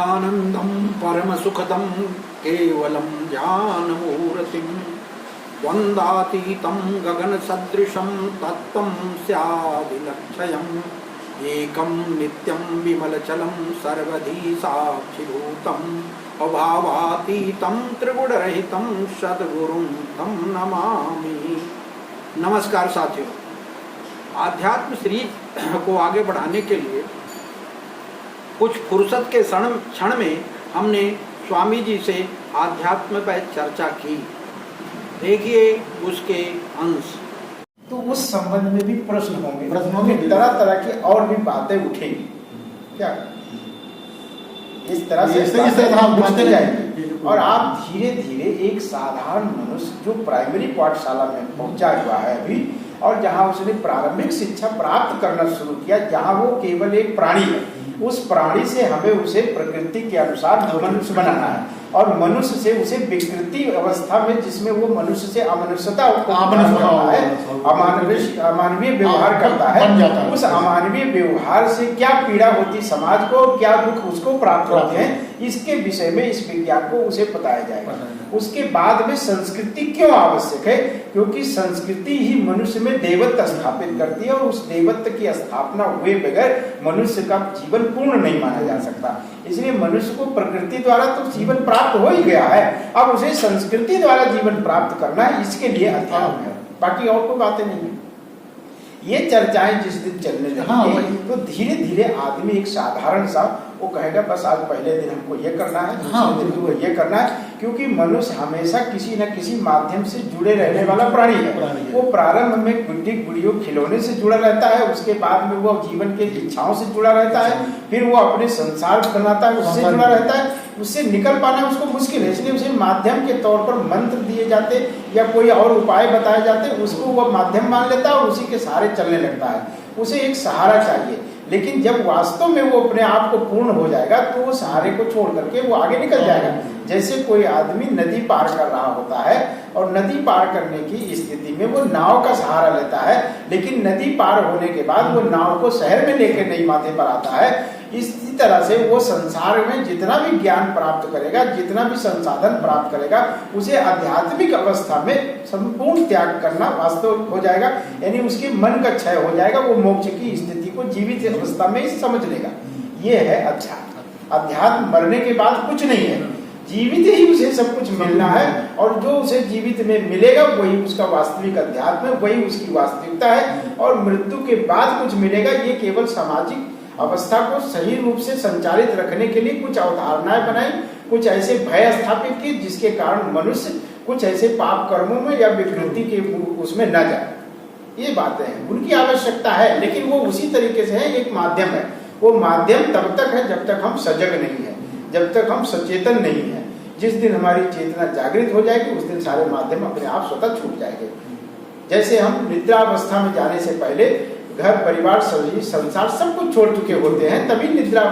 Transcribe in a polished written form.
सच्चिदानन्दं परमसुखदं केवलं ज्ञानमूर्तिं वन्दातीतं गगनसदृशं तत्त्वं स्यादिलक्षयम् एकं नित्यं विमलचलं सर्वधी साक्षिभूतम् अभावातीतं त्रिगुणरहितं सद्गुरुं तं नमामि। नमस्कार साथियों, आध्यात्म सीरीज को आगे बढ़ाने के लिए कुछ फुर्सत के क्षण में हमने स्वामी जी से आध्यात्म पर चर्चा की। देखिए उसके अंश। तो उस संबंध में भी प्रश्न होंगे, तरह तरह की और भी बातें उठेंगी। क्या इस तरह से बुझते जाएंगे और आप धीरे धीरे एक साधारण मनुष्य जो प्राइमरी पाठशाला में पहुंचा हुआ है अभी, और जहां उसने प्रारंभिक शिक्षा प्राप्त करना शुरू किया, जहां वो केवल एक प्राणी है, उस प्राणी से हमें उसे प्रकृति के अनुसार मनुष्य बनाना है, और मनुष्य से उसे विकृति अवस्था में जिसमें वो मनुष्य से अमनुष्यता है, अमानवीय व्यवहार करता है, उस अमानवीय व्यवहार से क्या पीड़ा होती समाज को, क्या दुख उसको प्राप्त होते हैं, इसके विषय में इस विज्ञान को उसे बताया जाएगा। उसके बाद में संस्कृति क्यों आवश्यक है, क्योंकि संस्कृति ही मनुष्य में देवत्व स्थापित करती है, और उस देवत्व की स्थापना हुए बगैर मनुष्य का जीवन पूर्ण नहीं माना जा सकता। इसलिए मनुष्य को प्रकृति द्वारा तो जीवन प्राप्त हो ही गया है, अब उसे संस्कृति द्वारा जीवन प्राप्त करना है, इसके लिए अध्यात्म है, बाकी और कोई बातें नहीं है। ये चर्चाएं जिस दिन चलने लगेंगी तो धीरे धीरे आदमी एक साधारण सा वो कहेगा बस आज पहले दिन हमको ये करना है, दूसरे दिन हमको ये करना है, क्योंकि मनुष्य हमेशा किसी न किसी माध्यम से जुड़े रहने वाला प्राणी है। वो प्रारंभ में गुड्डी गुड़ियों खिलौने से जुड़ा रहता है, उसके बाद में वो जीवन के इच्छाओं से जुड़ा रहता है, फिर वो अपने संसार बनाता है, उससे जुड़ा रहता है, उससे निकल पाना उसको मुश्किल है, इसलिए उसे माध्यम के तौर पर मंत्र दिए जाते या कोई और उपाय बताए जाते, उसको वह माध्यम मान लेता है और उसी के सहारे चलने लगता है। उसे एक सहारा चाहिए, लेकिन जब वास्तव में वो अपने आप को पूर्ण हो जाएगा तो वो सहारे को छोड़ करके वो आगे निकल जाएगा। जैसे कोई आदमी नदी पार कर रहा होता है और नदी पार करने की स्थिति में वो नाव का सहारा लेता है, लेकिन नदी पार होने के बाद वो नाव को शहर में लेकर नहीं माथे पर आता है। इसी तरह से वो संसार में जितना भी ज्ञान प्राप्त करेगा, जितना भी संसाधन प्राप्त करेगा, उसे आध्यात्मिक अवस्था में संपूर्ण त्याग करना वास्तव हो जाएगा, यानी उसके मन का क्षय हो जाएगा, वो मोक्ष की स्थिति को जीवित अवस्था में ही समझ लेगा। ये है अध्यात्म। अध्यात्म मरने के बाद कुछ नहीं है, जीवित ही उसे सब कुछ मिलना है, और जो उसे जीवित में मिलेगा वही उसका वास्तविक अध्यात्म है, वही उसकी वास्तविकता है। और मृत्यु के बाद कुछ मिलेगा, ये केवल सामाजिक अवस्था को सही रूप से संचालित रखने के लिए कुछ अवधारणाएं बनाई, कुछ ऐसे भय स्थापित किए जिसके कारण मनुष्य कुछ ऐसे पाप कर्मों में या विकृति के उसमें न जाए। ये बातें हैं, उनकी आवश्यकता है, लेकिन वो उसी तरीके से है, एक माध्यम है। वो माध्यम तब तक है जब तक हम सजग नहीं है, जब तक हम सचेतन नहीं है। जिस दिन हमारी चेतना जागृत हो जाएगी उस दिन सारे माध्यम अपने आप स्वतः छूट जाएंगे। जैसे हम निद्रावस्था में जाने से पहले घर परिवार सभी संसार सब कुछ छोड़ चुके होते हैं, तभी निद्रा